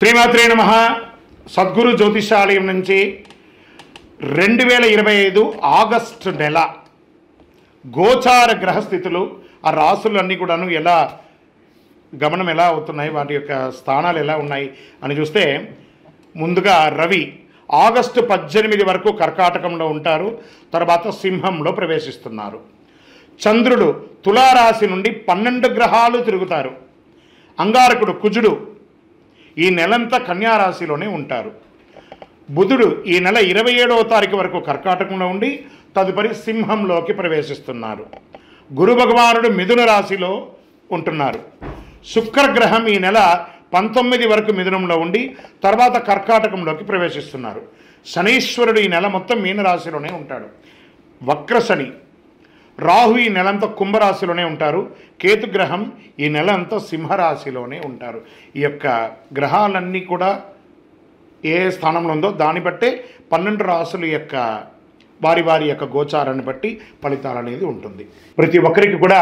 శ్రీమాత్రే నమః. సద్గురు జ్యోతిషాలయం నుంచి 2025 ఆగస్టు నెల గోచార గ్రహస్థితులు, ఆ రాసులన్నీ కూడాను ఎలా గమనం ఎలా అవుతున్నాయి, వాటి యొక్క స్థానాలు ఎలా ఉన్నాయి అని చూస్తే, ముందుగా రవి ఆగస్టు 18 వరకు కర్కాటకంలో ఉంటారు, తర్వాత సింహంలో ప్రవేశిస్తున్నారు. చంద్రుడు తులారాశి నుండి 12 గ్రహాలు తిరుగుతారు. అంగారకుడు కుజుడు ఈ నెలంతా కన్యారాశిలోనే ఉంటారు. బుధుడు ఈ నెల 27వ తారీఖు వరకు కర్కాటకంలో ఉండి తదుపరి సింహంలోకి ప్రవేశిస్తున్నారు. గురు భగవానుడు మిథున రాశిలో ఉంటున్నారు. శుక్రగ్రహం ఈ నెల 19 వరకు మిథునంలో ఉండి తర్వాత కర్కాటకంలోకి ప్రవేశిస్తున్నారు. శనీశ్వరుడు ఈ నెల మొత్తం మీనరాశిలోనే ఉంటాడు. వక్రశని. రాహు ఈ నెలంతా కుంభరాశిలోనే ఉంటారు. కేతుగ్రహం ఈ నెల అంతా సింహరాశిలోనే ఉంటారు. ఈ యొక్క గ్రహాలన్నీ కూడా ఏ స్థానంలో ఉందో దాన్ని బట్టే 12 రాశుల యొక్క వారి యొక్క గోచారాన్ని బట్టి ఫలితాలు అనేది ఉంటుంది. ప్రతి ఒక్కరికి కూడా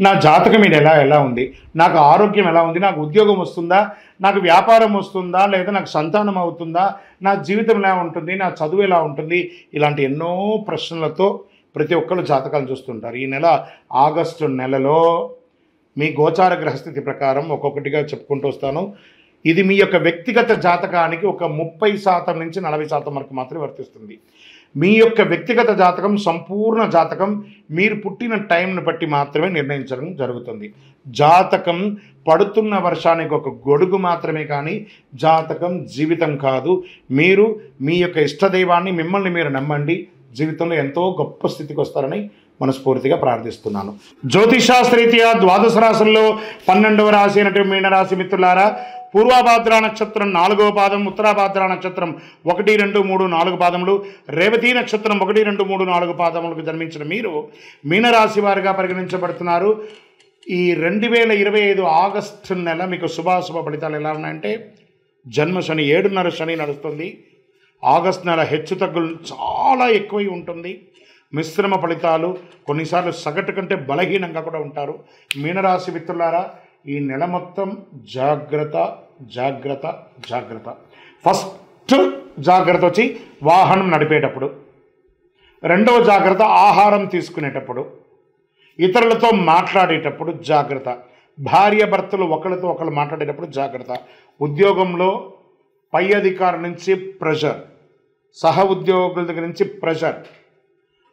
నా జాతకం ఈ నెల ఎలా ఉంది, నాకు ఆరోగ్యం ఎలా ఉంది, నాకు ఉద్యోగం వస్తుందా, నాకు వ్యాపారం వస్తుందా, లేదా నాకు సంతానం అవుతుందా, నా జీవితం ఎలా ఉంటుంది, నా చదువు ఎలా ఉంటుంది, ఇలాంటి ఎన్నో ప్రశ్నలతో ప్రతి ఒక్కరు జాతకాలు చూస్తుంటారు. ఈ నెల ఆగస్టు నెలలో మీ గోచార గ్రహస్థితి ప్రకారం ఒక్కొక్కటిగా చెప్పుకుంటూ వస్తాను. ఇది మీ యొక్క వ్యక్తిగత జాతకానికి ఒక 30% నుంచి 40% వరకు మాత్రమే వర్తిస్తుంది. మీ యొక్క వ్యక్తిగత జాతకం, సంపూర్ణ జాతకం మీరు పుట్టిన టైంను బట్టి మాత్రమే నిర్ణయించడం జరుగుతుంది. జాతకం పడుతున్న వర్షానికి ఒక గొడుగు మాత్రమే, కానీ జాతకం జీవితం కాదు. మీరు మీ యొక్క ఇష్టదైవాన్ని, మిమ్మల్ని మీరు నమ్మండి, జీవితంలో ఎంతో గొప్ప స్థితికి వస్తారని మనస్ఫూర్తిగా ప్రార్థిస్తున్నాను. జ్యోతిషాస్త్రరీత్యా ద్వాదశ రాశుల్లో 12వ రాశి అయినటువంటి మీనరాశి మిత్రులారా, పూర్వభాద్ర నక్షత్రం 4వ పాదం, ఉత్తరాభాద్ర నక్షత్రం 1, 2, 3, 4 పాదములు, రేవతి నక్షత్రం 1, 2, 3, 4 పాదములకు జన్మించిన మీరు మీనరాశి వారిగా పరిగణించబడుతున్నారు. ఈ 2025 ఆగస్టు నెల మీకు శుభాశుభ ఫలితాలు ఎలా ఉన్నాయంటే, జన్మ శని 7.5 శని నడుస్తుంది. ఆగస్టు నెల హెచ్చు తగ్గులు చాలా ఎక్కువై ఉంటుంది. మిశ్రమ ఫలితాలు, కొన్నిసార్లు సగటు కంటే బలహీనంగా కూడా ఉంటారు. మీనరాశి మిత్రులారా, ఈ నెల మొత్తం జాగ్రత్త జాగ్రత్త జాగ్రత్త. ఫస్ట్ జాగ్రత్త వచ్చి వాహనం నడిపేటప్పుడు, రెండవ జాగ్రత్త ఆహారం తీసుకునేటప్పుడు, ఇతరులతో మాట్లాడేటప్పుడు జాగ్రత్త, భార్య భర్తలు ఒకరితో ఒకరు మాట్లాడేటప్పుడు జాగ్రత్త, ఉద్యోగంలో పై అధికారి నుంచి ప్రెషర్, సహ ఉద్యోగుల దగ్గర నుంచి ప్రెషర్,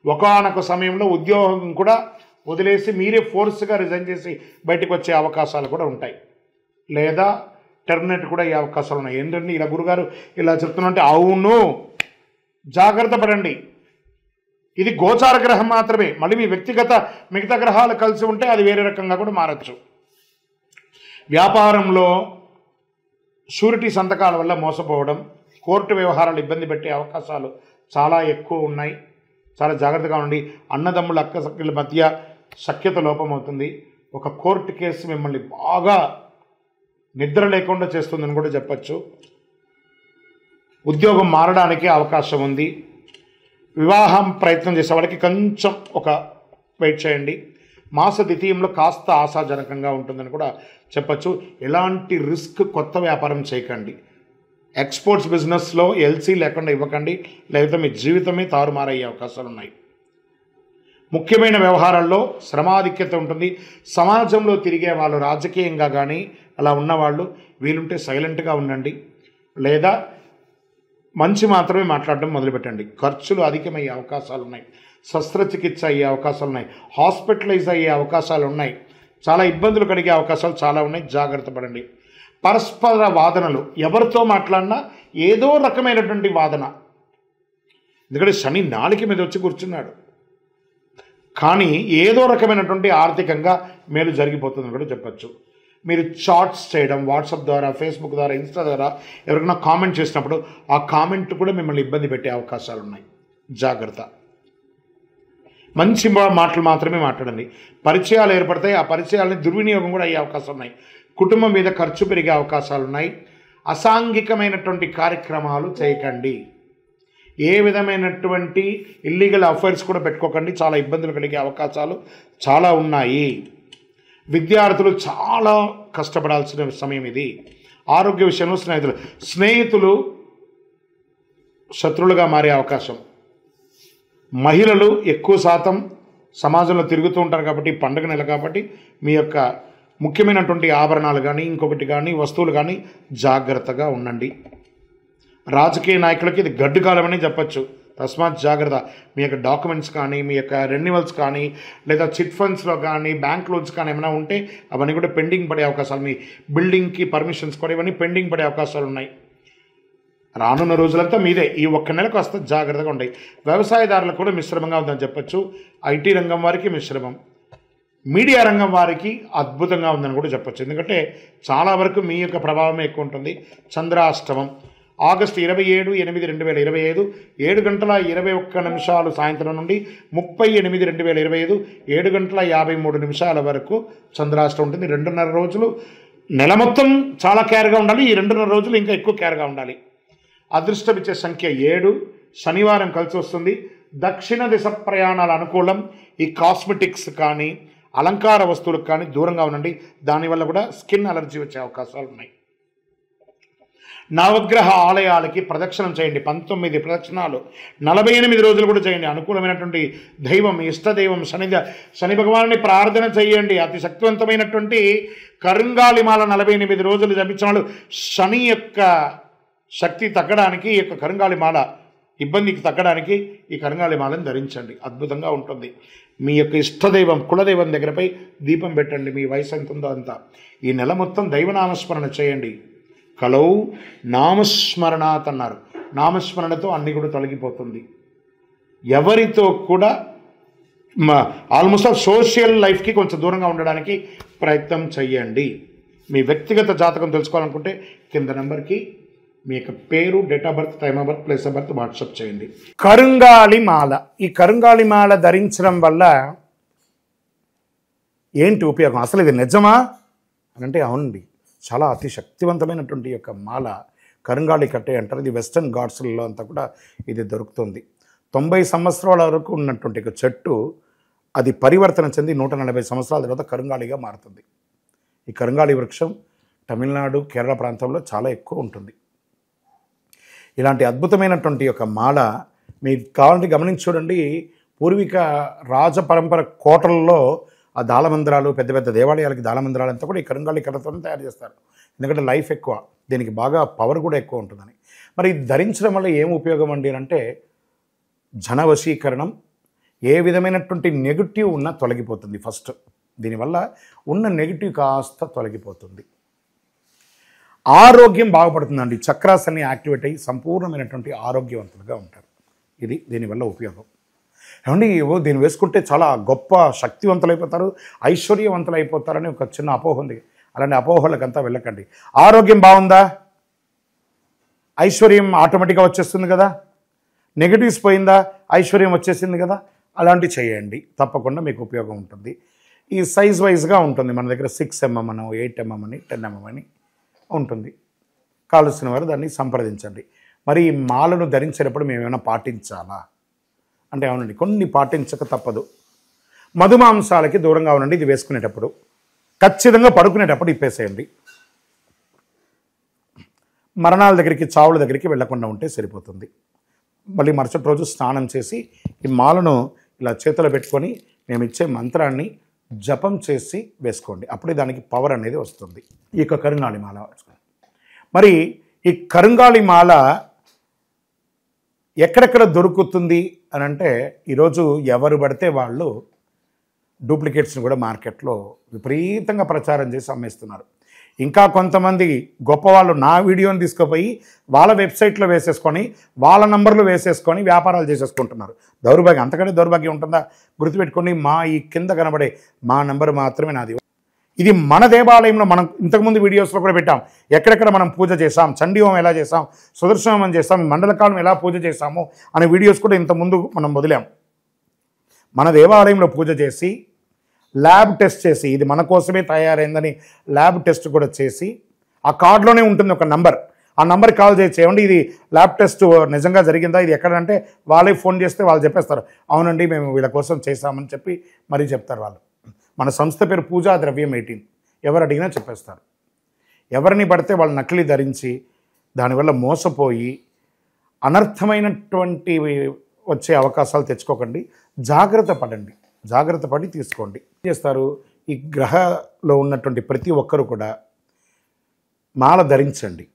ఒకానొక సమయంలో ఉద్యోగం కూడా వదిలేసి మీరే ఫోర్స్గా రిజైన్ చేసి బయటకు వచ్చే అవకాశాలు కూడా ఉంటాయి, లేదా టెర్మినేట్ కూడా అయ్యే అవకాశాలు ఉన్నాయి. ఏంటంటే ఇలా గురుగారు ఇలా చెప్తున్నంటే, అవును, జాగ్రత్త పడండి. ఇది గోచార గ్రహం మాత్రమే. మళ్ళీ మీ వ్యక్తిగత మిగతా గ్రహాలు కలిసి ఉంటే అది వేరే రకంగా కూడా మారచ్చు. వ్యాపారంలో షూరిటీ సంతకాల వల్ల మోసపోవడం, కోర్టు వ్యవహారాలు ఇబ్బంది పెట్టే అవకాశాలు చాలా ఎక్కువ ఉన్నాయి. చాలా జాగ్రత్తగా ఉండి. అన్నదమ్ముల అక్క సఖ్యుల మధ్య సఖ్యత లోపం అవుతుంది. ఒక కోర్టు కేసు మిమ్మల్ని బాగా నిద్ర లేకుండా చేస్తుందని కూడా చెప్పచ్చు. ఉద్యోగం మారడానికి అవకాశం ఉంది. వివాహం ప్రయత్నం చేసే వాళ్ళకి కొంచెం ఒక వెయిట్ చేయండి. మాస ద్వితీయంలో కాస్త ఆశాజనకంగా ఉంటుందని కూడా చెప్పచ్చు. ఎలాంటి రిస్క్ కొత్త వ్యాపారం చేయకండి. ఎక్స్పోర్ట్స్ బిజినెస్లో ఎల్సీ లేకుండా ఇవ్వకండి, లేకపోతే మీ జీవితమే తారుమారయ్యే అవకాశాలు ఉన్నాయి. ముఖ్యమైన వ్యవహారాల్లో శ్రమాధిక్యత ఉంటుంది. సమాజంలో తిరిగే వాళ్ళు, రాజకీయంగా కానీ అలా ఉన్నవాళ్ళు వీలుంటే సైలెంట్గా ఉండండి, లేదా మంచి మాత్రమే మాట్లాడడం మొదలుపెట్టండి. ఖర్చులు అధికమయ్యే అవకాశాలు ఉన్నాయి. శస్త్రచికిత్స అయ్యే అవకాశాలు ఉన్నాయి. హాస్పిటలైజ్ అయ్యే అవకాశాలు ఉన్నాయి. చాలా ఇబ్బందులు కలిగే అవకాశాలు చాలా ఉన్నాయి. జాగ్రత్త పడండి. పరస్పర వాదనలు, ఎవరితో మాట్లాడినా ఏదో రకమైనటువంటి వాదన. ఎందుకంటే శని నాలిక మీద వచ్చి కూర్చున్నాడు, కానీ ఏదో రకమైనటువంటి ఆర్థికంగా మేలు జరిగిపోతుందని కూడా చెప్పచ్చు. మీరు చాట్స్ చేయడం, వాట్సాప్ ద్వారా, ఫేస్బుక్ ద్వారా, ఇన్స్టా ద్వారా ఎవరికైనా కామెంట్ చేసినప్పుడు ఆ కామెంట్ కూడా మిమ్మల్ని ఇబ్బంది పెట్టే అవకాశాలు ఉన్నాయి. జాగ్రత్త. మంచి మాటలు మాత్రమే మాట్లాడండి. పరిచయాలు ఏర్పడతాయి, ఆ పరిచయాలని దుర్వినియోగం కూడా అయ్యే అవకాశాలు ఉన్నాయి. కుటుంబం మీద ఖర్చు పెరిగే అవకాశాలు ఉన్నాయి. అసాంఘికమైనటువంటి కార్యక్రమాలు చేయకండి. ఏ విధమైనటువంటి ఇల్లీగల్ అఫైర్స్ కూడా పెట్టుకోకండి. చాలా ఇబ్బందులు కలిగే అవకాశాలు చాలా ఉన్నాయి. విద్యార్థులు చాలా కష్టపడాల్సిన సమయం ఇది. ఆరోగ్య విషయంలో స్నేహితులు శత్రువులుగా మారే అవకాశం. మహిళలు ఎక్కువ శాతం సమాజంలో తిరుగుతూ ఉంటారు కాబట్టి పండుగ నెల కాబట్టి మీ యొక్క ముఖ్యమైనటువంటి ఆభరణాలు కానీ ఇంకొకటి కానీ వస్తువులు కానీ జాగ్రత్తగా ఉండండి. రాజకీయ నాయకులకి ఇది గడ్డు కాలం అని చెప్పచ్చు. తస్మాత్ జాగ్రత్త. మీ యొక్క డాక్యుమెంట్స్ కానీ మీ యొక్క రెన్యువల్స్ కానీ లేదా చిట్ ఫండ్స్లో కానీ బ్యాంక్ లోన్స్ కానీ ఏమైనా ఉంటే అవన్నీ కూడా పెండింగ్ పడే అవకాశాలు, మీ బిల్డింగ్కి పర్మిషన్స్ కూడా ఇవన్నీ పెండింగ్ పడే అవకాశాలు ఉన్నాయి. రానున్న రోజులంతా మీదే. ఈ ఒక్క నెలకు వస్తే జాగ్రత్తగా ఉంటాయి. వ్యవసాయదారులకు కూడా మిశ్రమంగా ఉందని చెప్పచ్చు. ఐటీ రంగం వారికి మిశ్రమం, మీడియా రంగం వారికి అద్భుతంగా ఉందని కూడా చెప్పచ్చు. ఎందుకంటే చాలా వరకు మీ యొక్క ప్రభావమే ఎక్కువ ఉంటుంది. చంద్రాష్టమం ఆగస్టు 27/8/2025 7:21 సాయంత్రం నుండి 30/8/2025 7:53 వరకు చంద్రాష్టమం ఉంటుంది. 2.5 రోజులు. నెల మొత్తం చాలా కేర్గా ఉండాలి. ఈ 2.5 రోజులు ఇంకా ఎక్కువ కేర్గా ఉండాలి. అదృష్టమిచ్చే సంఖ్య 7. శనివారం కలిసి వస్తుంది. దక్షిణ దిశ ప్రయాణాల అనుకూలం. ఈ కాస్మెటిక్స్ కానీ అలంకార వస్తువులకు కానీ దూరంగా ఉండండి. దానివల్ల కూడా స్కిన్ అలర్జీ వచ్చే అవకాశాలు ఉన్నాయి. నవగ్రహ ఆలయాలకి ప్రదక్షిణం చేయండి. 19 ప్రదక్షిణాలు 48 రోజులు కూడా చేయండి. అనుకూలమైనటువంటి దైవం ఇష్టదైవం శని భగవాన్ని ప్రార్థన చేయండి. అతి శక్తివంతమైనటువంటి కరుంగాళిమాల 48 రోజులు జపించిన వాళ్ళు శని యొక్క శక్తి తగ్గడానికి ఈ యొక్క కరుంగాళిమాల ఇబ్బందికి తగ్గడానికి ఈ కరుంగాళిమాలను ధరించండి. అద్భుతంగా ఉంటుంది. మీ యొక్క ఇష్టదైవం కులదైవం దగ్గరపై దీపం పెట్టండి. మీ వయసు ఎంత ఉందో అంతా. ఈ నెల మొత్తం దైవనామస్మరణ చేయండి. కలౌ నామస్మరణాత్ అన్నారు. నామస్మరణతో అన్ని కూడా తొలగిపోతుంది. ఎవరితో కూడా ఆల్మోస్ట్ సోషల్ లైఫ్కి కొంచెం దూరంగా ఉండడానికి ప్రయత్నం చేయండి. మీ వ్యక్తిగత జాతకం తెలుసుకోవాలనుకుంటే కింద నెంబర్కి మీ యొక్క పేరు, date of birth, time of birth, place of birth WhatsApp చేయండి. కరుంగాళిమాల. ఈ కరుంగాళిమాల ధరించడం వల్ల ఏంటి ఉపయోగం? అసలు ఇది నిజమా అని అంటే అవునండి, చాలా అతి శక్తివంతమైనటువంటి యొక్క మాల కరుంగాళి కట్టే అంటారు. ఇది వెస్టర్న్ ఘాట్స్లలో అంతా కూడా ఇది దొరుకుతుంది. 90 సంవత్సరాల వరకు ఉన్నటువంటి ఒక చెట్టు అది పరివర్తన చెంది 140 సంవత్సరాల తర్వాత కరుంగాళిగా మారుతుంది. ఈ కరుంగాళి వృక్షం తమిళనాడు, కేరళ ప్రాంతంలో చాలా ఎక్కువ ఉంటుంది. ఇలాంటి అద్భుతమైనటువంటి యొక్క మాల మీకు కావాలంటే గమనించి చూడండి. పూర్వీక రాజ పరంపర కోటలలో ఆ దాళమందిరాలు, పెద్ద పెద్ద దేవాలయాలకి దాళమందిరాలు అంతా కూడా ఈ కరుంగాళి కర్రతో తయారు చేస్తారు. ఎందుకంటే లైఫ్ ఎక్కువ, దీనికి బాగా పవర్ కూడా ఎక్కువ ఉంటుందని. మరి ధరించడం వల్ల ఏం ఉపయోగం అండి అంటే జనవశీకరణం, ఏ విధమైనటువంటి నెగిటివ్ ఉన్నా తొలగిపోతుంది. ఫస్ట్ దీనివల్ల ఉన్న నెగిటివ్ కాస్త తొలగిపోతుంది. ఆరోగ్యం బాగుపడుతుందండి. చక్రాస్ అన్ని యాక్టివేట్ అయ్యి సంపూర్ణమైనటువంటి ఆరోగ్యవంతులుగా ఉంటారు. ఇది దీనివల్ల ఉపయోగం. ఏమండి దీన్ని వేసుకుంటే చాలా గొప్ప శక్తివంతులైపోతారు, ఐశ్వర్యవంతులైపోతారని ఒక చిన్న అపోహ ఉంది. అలాంటి అపోహలకంతా వెళ్ళకండి. ఆరోగ్యం బాగుందా, ఐశ్వర్యం ఆటోమేటిక్గా వచ్చేస్తుంది కదా. నెగిటివ్స్ పోయిందా, ఐశ్వర్యం వచ్చేసింది కదా. అలాంటివి చేయండి, తప్పకుండా మీకు ఉపయోగం ఉంటుంది. ఈ సైజ్ వైజ్గా ఉంటుంది. మన దగ్గర 6 mm అని, 8 mm అని, 10 mm అని ఉంటుంది. కావలసిన వారు దాన్ని సంప్రదించండి. మరి ఈ మాలను ధరించేటప్పుడు మేము ఏమైనా పాటించాలా అంటే అవునండి, కొన్ని పాటించక తప్పదు. మధుమాంసాలకి దూరంగా ఉండండి. ఇది వేసుకునేటప్పుడు ఖచ్చితంగా పడుకునేటప్పుడు ఇప్పేసేయండి. మరణాల దగ్గరికి, చావుల దగ్గరికి వెళ్లకుండా ఉంటే సరిపోతుంది. మళ్ళీ మరుసటి రోజు స్నానం చేసి ఈ మాలను ఇలా చేతిలో పెట్టుకొని మేము ఇచ్చే మంత్రాన్ని జపం చేసి వేసుకోండి. అప్పుడే దానికి పవర్ అనేది వస్తుంది. ఈ యొక్క కరుంగాళి మాల. మరి ఈ కరుంగాళి మాల ఎక్కడెక్కడ దొరుకుతుంది అని అంటే ఈరోజు ఎవరు పడితే వాళ్ళు డూప్లికేట్స్ని కూడా మార్కెట్లో విపరీతంగా ప్రచారం చేసి అమ్మేస్తున్నారు. ఇంకా కొంతమంది గొప్పవాళ్ళు నా వీడియోని తీసుకుపోయి వాళ్ళ వెబ్సైట్లో వేసేసుకొని వాళ్ళ నంబర్లు వేసేసుకొని వ్యాపారాలు చేసేసుకుంటున్నారు. దౌర్భాగ్యం, అంతకంటే దౌర్భాగ్యం ఉంటుందా? గుర్తుపెట్టుకొని మా ఈ కింద కనబడే మా నంబర్ మాత్రమే నాది. ఇది మన దేవాలయంలో మనం ఇంతకుముందు వీడియోస్లో కూడా పెట్టాం. ఎక్కడెక్కడ మనం పూజ చేసాం, చండీహోమం ఎలా చేసాం, సుదర్శనం చేసాం, మండలకాలం ఎలా పూజ చేసాము అనే వీడియోస్ కూడా ఇంతకుముందు మనం వదిలాం. మన దేవాలయంలో పూజ చేసి ల్యాబ్ టెస్ట్ చేసి ఇది మన కోసమే తయారైందని ల్యాబ్ టెస్ట్ కూడా చేసి ఆ కార్డులోనే ఉంటుంది ఒక నంబర్. ఆ నంబర్కి కాల్ చేసి ఏమండి ఇది ల్యాబ్ టెస్ట్ నిజంగా జరిగిందా, ఇది ఎక్కడంటే వాళ్ళే ఫోన్ చేస్తే వాళ్ళు చెప్పేస్తారు అవునండి మేము వీళ్ళ కోసం చేశామని చెప్పి మరీ చెప్తారు వాళ్ళు. మన సంస్థ పేరు పూజా ద్రవ్యం 18. ఎవరు అడిగినా చెప్పేస్తారు. ఎవరిని పడితే వాళ్ళు నకిలీ ధరించి దానివల్ల మోసపోయి అనర్థమైనటువంటి వచ్చే అవకాశాలు తెచ్చుకోకండి. జాగ్రత్త పడండి, జాగ్రత్త పడి తీసుకోండి. ఏం చేస్తారు, ఈ గ్రహలో ఉన్నటువంటి ప్రతి ఒక్కరు కూడా మాల ధరించండి.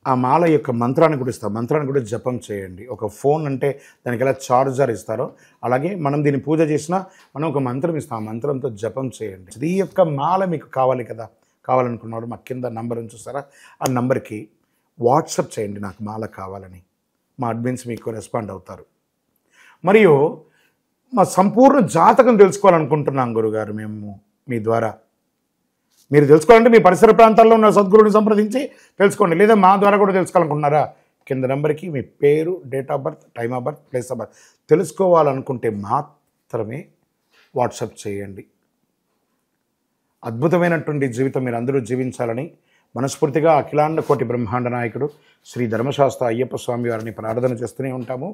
ఆ మాల యొక్క మంత్రాన్ని కూడా ఇస్తారు, మంత్రాన్ని కూడా జపం చేయండి. ఒక ఫోన్ అంటే దానికి ఎలా చార్జర్ ఇస్తారో అలాగే మనం దీన్ని పూజ చేసినా మనం ఒక మంత్రం ఇస్తాం, ఆ మంత్రంతో జపం చేయండి. ఈ యొక్క మాల మీకు కావాలి కదా, కావాలనుకున్నాడు మా కింద నంబర్ చూస్తారా, ఆ నంబర్కి వాట్సాప్ చేయండి నాకు మాల కావాలని. మా అడ్మిన్స్ మీకు రెస్పాండ్ అవుతారు. మరియు మా సంపూర్ణ జాతకం తెలుసుకోవాలనుకుంటున్నాం గురుగారు మేము మీ ద్వారా. మీరు తెలుసుకోవాలంటే మీ పరిసర ప్రాంతాల్లో ఉన్న సద్గురుని సంప్రదించి తెలుసుకోండి, లేదా మా ద్వారా కూడా తెలుసుకోవాలనుకుంటున్నారా, కింద నెంబర్కి మీ పేరు, date of birth, time of birth, place of birth తెలుసుకోవాలనుకుంటే మాత్రమే వాట్సాప్ చేయండి. అద్భుతమైనటువంటి జీవితం మీరు అందరూ జీవించాలని మనస్ఫూర్తిగా అఖిలాండ కోటి బ్రహ్మాండ నాయకుడు శ్రీ ధర్మశాస్త్ర అయ్యప్ప స్వామి వారిని ప్రార్థన చేస్తూనే ఉంటాము.